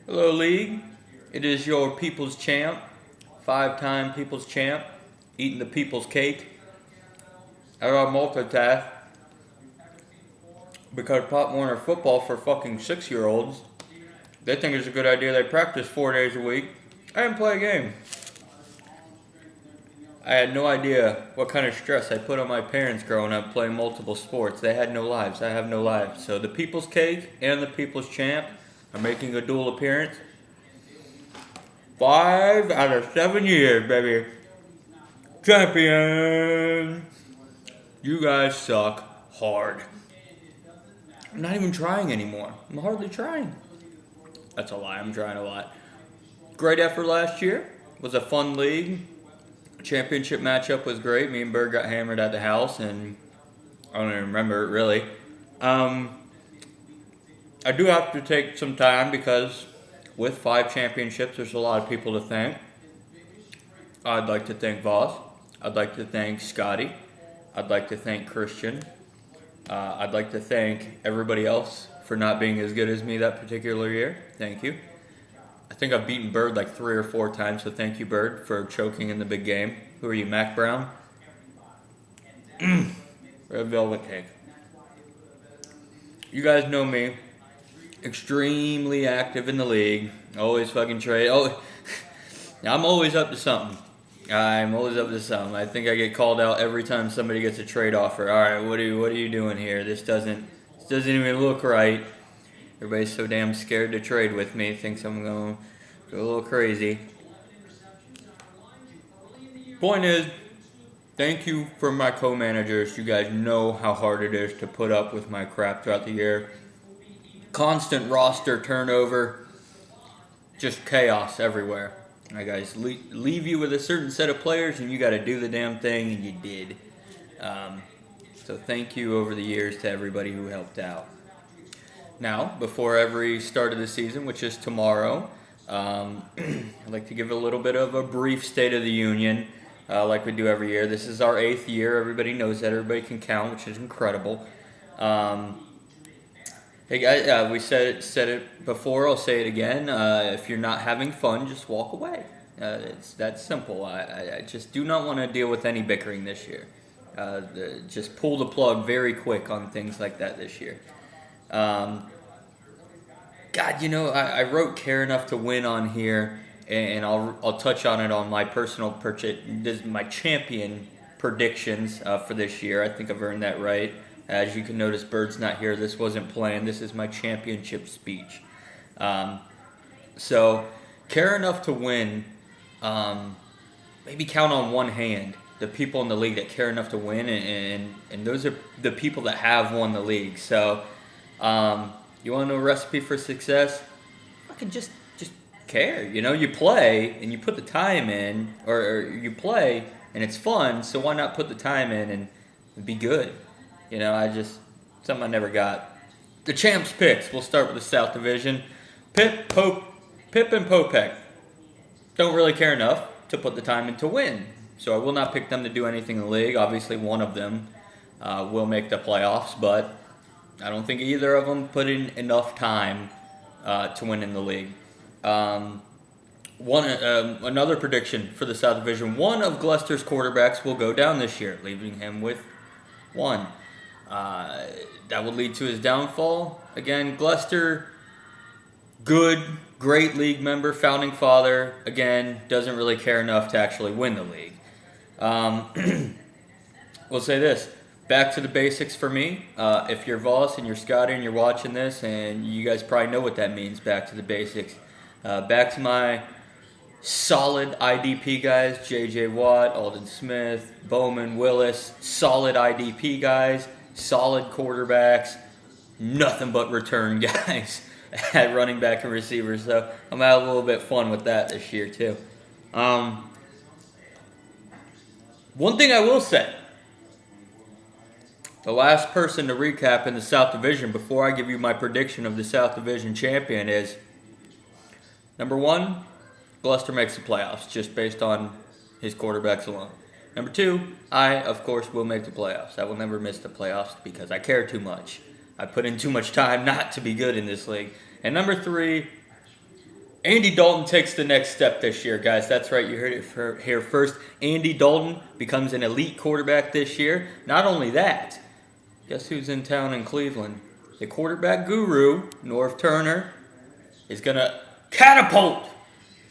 Hello, League. It is your people's champ, five-time people's champ, eating the people's cake. I got multitask because Pop Warner football for fucking 6-year-olds. They think it's a good idea. They practice 4 days a week and play a game. I had no idea what kind of stress I put on my parents growing up playing multiple sports. They had no lives. I have no lives. So the people's cake and the people's champ are making a dual appearance. 5 out of 7 years, baby. Champion! You guys suck hard. I'm not even trying anymore. I'm hardly trying. That's a lie. I'm trying a lot. Great effort last year. Was a fun league. Championship matchup was great. Me and Bird got hammered at the house, and I don't even remember it really. I do have to take some time because with 5 championships, there's a lot of people to thank. I'd like to thank Voss. I'd like to thank Scotty. I'd like to thank Christian. I'd like to thank everybody else for not being as good as me that particular year. Thank you. I think I've beaten Bird like 3 or 4 times, so thank you, Bird, for choking in the big game. Who are you, Mac Brown? Red Velvet Cake. You guys know me. Extremely active in the league. Always fucking trade. Oh, I'm always up to something. I think I get called out every time somebody gets a trade offer. All right, what are you doing here? This doesn't even look right. Everybody's so damn scared to trade with me. Thinks I'm going to go a little crazy. Point is, thank you for my co-managers. You guys know how hard it is to put up with my crap throughout the year. Constant roster turnover. Just chaos everywhere. I guys leave you with a certain set of players, and you got to do the damn thing, and you did. So thank you over the years to everybody who helped out. Now, before every start of the season, which is tomorrow, I'd like to give a little bit of a brief State of the Union, like we do every year. This is our 8th year. Everybody knows that. Everybody can count, which is incredible. Hey guys, we said it before. I'll say it again. If you're not having fun, just walk away. It's that simple. I just do not want to deal with any bickering this year. Just pull the plug very quick on things like that this year. God, I wrote "Care Enough to Win" on here, and I'll touch on it on my personal purchase. This is my champion predictions for this year. I think I've earned that right. As you can notice, Bird's not here. This wasn't planned. This is my championship speech. So, care enough to win. Maybe count on one hand the people in the league that care enough to win, and those are the people that have won the league. So, you want to know a recipe for success? Fucking just care. You play and you put the time in, or you play and it's fun. So why not put the time in and be good? Something I never got. The champs picks. We'll start with the South Division. Pip and Popek don't really care enough to put the time in to win. So I will not pick them to do anything in the league. Obviously, one of them will make the playoffs, but I don't think either of them put in enough time to win in the league. Another prediction for the South Division. One of Gloucester's quarterbacks will go down this year, leaving him with one. That would lead to his downfall. Again, Gloucester, great league member, founding father. Again, doesn't really care enough to actually win the league. We'll say this. Back to the basics for me. If you're Voss and you're Scotty and you're watching this, and you guys probably know what that means, back to the basics. Back to my solid IDP guys, J.J. Watt, Alden Smith, Bowman, Willis, solid IDP guys, solid quarterbacks, nothing but return guys at running back and receiver. So I'm having a little bit fun with that this year too. One thing I will say, the last person to recap in the South Division before I give you my prediction of the South Division champion is, number 1, Gloucester makes the playoffs just based on his quarterbacks alone. Number 2, I, of course, will make the playoffs. I will never miss the playoffs because I care too much. I put in too much time not to be good in this league. And number 3, Andy Dalton takes the next step this year, guys. That's right, you heard it here first. Andy Dalton becomes an elite quarterback this year. Not only that, guess who's in town in Cleveland? The quarterback guru, Norv Turner, is going to catapult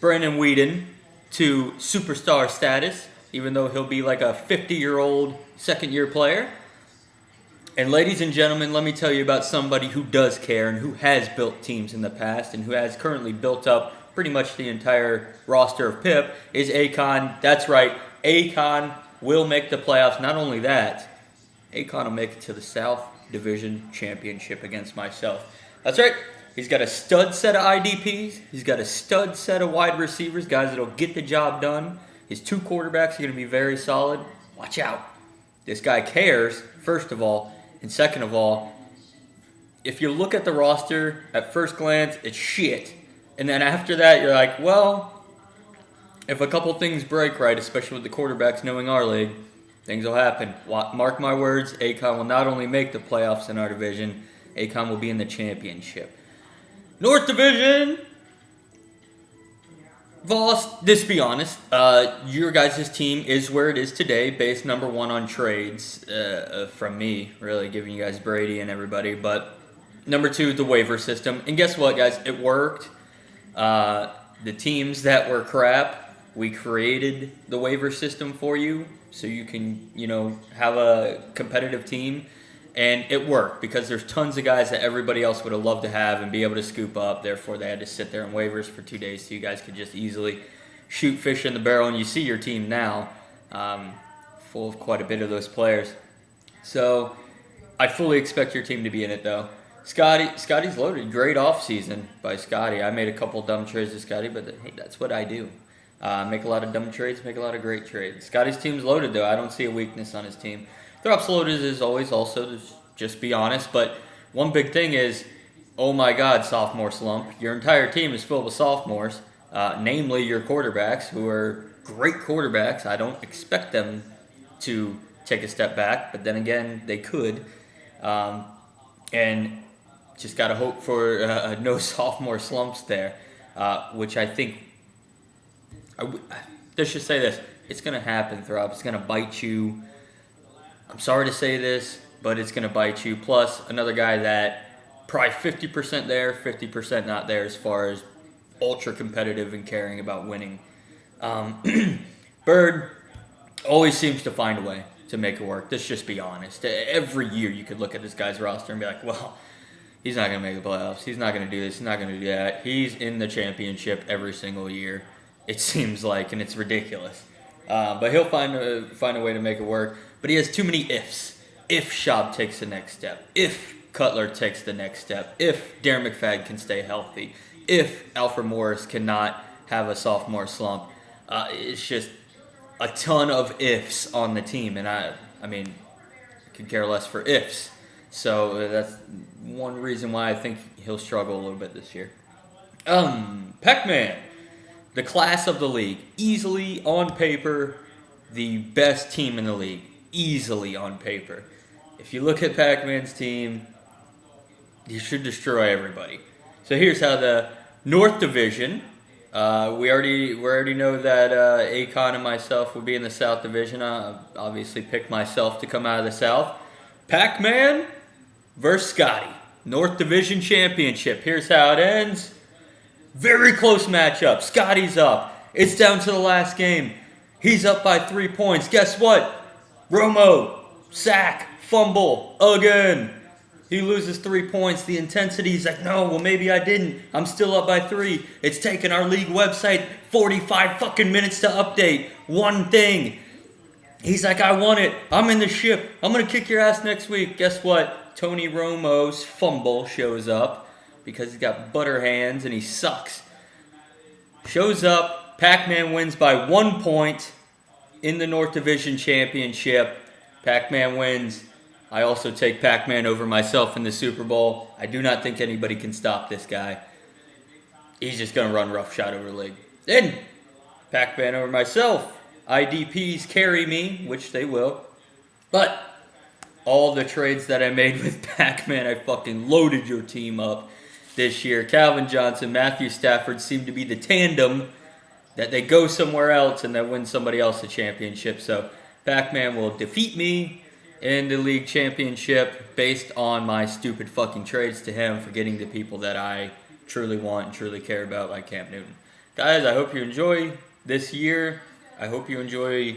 Brandon Weeden to superstar status, even though he'll be like a 50-year-old second-year player. And ladies and gentlemen, let me tell you about somebody who does care and who has built teams in the past and who has currently built up pretty much the entire roster of Pip, is Akon. That's right, Akon will make the playoffs. Not only that, Akon will make it to the South Division Championship against myself. That's right, he's got a stud set of IDPs. He's got a stud set of wide receivers, guys that'll get the job done. His 2 quarterbacks are going to be very solid. Watch out. This guy cares, first of all. And second of all, if you look at the roster at first glance, it's shit. And then after that, you're like, well, if a couple things break right, especially with the quarterbacks knowing our league, things will happen. Mark my words, Akon will not only make the playoffs in our division, Akon will be in the championship. North Division! Voss, let's be honest, your guys' team is where it is today, based number 1 on trades from me, really giving you guys Brady and everybody. But number 2, the waiver system. And guess what, guys? It worked. The teams that were crap, we created the waiver system for you so you can, have a competitive team. And it worked because there's tons of guys that everybody else would have loved to have and be able to scoop up. Therefore, they had to sit there in waivers for 2 days so you guys could just easily shoot fish in the barrel. And you see your team now full of quite a bit of those players. So I fully expect your team to be in it, though. Scotty's loaded. Great offseason by Scotty. I made a couple dumb trades to Scotty, but hey, that's what I do. Make a lot of dumb trades, make a lot of great trades. Scotty's team's loaded, though. I don't see a weakness on his team. Their upload is always also, just be honest, but one big thing is, oh my God, sophomore slump. Your entire team is filled with sophomores, namely your quarterbacks, who are great quarterbacks. I don't expect them to take a step back, but then again, they could. And just got to hope for no sophomore slumps there, which I think, let's just say this, it's going to happen, Throb. It's going to bite you. I'm sorry to say this, but it's going to bite you. Plus, another guy that probably 50% there, 50% not there as far as ultra competitive and caring about winning. Bird always seems to find a way to make it work. Let's just be honest. Every year you could look at this guy's roster and be like, well, he's not going to make the playoffs. He's not going to do this. He's not going to do that. He's in the championship every single year, it seems like, and it's ridiculous. But he'll find a way to make it work. But he has too many ifs. If Schaub takes the next step. If Cutler takes the next step. If Darren McFadden can stay healthy. If Alfred Morris cannot have a sophomore slump. It's just a ton of ifs on the team. And I could care less for ifs. So that's one reason why I think he'll struggle a little bit this year. Pac-Man. The class of the league. Easily, on paper, the best team in the league. Easily on paper. If you look at Pac-Man's team, he should destroy everybody. So here's how the North Division. We already know that Akon and myself will be in the South Division. I obviously picked myself to come out of the South. Pac-Man versus Scotty. North Division Championship. Here's how it ends. Very close matchup. Scotty's up. It's down to the last game. He's up by 3 points. Guess what? Romo, sack, fumble, again. He loses 3 points. The intensity's like, no, well, maybe I didn't. I'm still up by 3. It's taken our league website 45 fucking minutes to update one thing. He's like, I won it. I'm in the ship. I'm going to kick your ass next week. Guess what? Tony Romo's fumble shows up because he's got butter hands and he sucks. Shows up. Pac-Man wins by 1 point in the North Division Championship. Pac-Man wins. I also take Pac-Man over myself in the Super Bowl. I do not think anybody can stop this guy. He's just going to run roughshod over the league. Then, Pac-Man over myself. IDPs carry me, which they will. But all the trades that I made with Pac-Man, I fucking loaded your team up. this year. Calvin Johnson, Matthew Stafford seem to be the tandem that they go somewhere else and then win somebody else a championship. So Pac-Man will defeat me in the league championship based on my stupid fucking trades to him for getting the people that I truly want and truly care about, like Cam Newton. Guys, I hope you enjoy this year. I hope you enjoy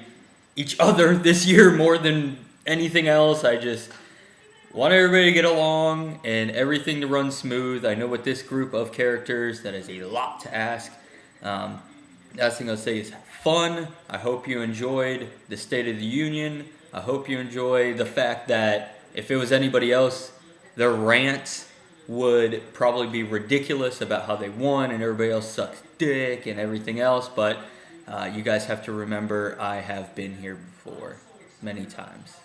each other this year more than anything else. I just want everybody to get along and everything to run smooth. I know with this group of characters, that is a lot to ask. Last thing I'll say is have fun. I hope you enjoyed the State of the Union. I hope you enjoy the fact that if it was anybody else, their rants would probably be ridiculous about how they won and everybody else sucks dick and everything else. But you guys have to remember I have been here before many times.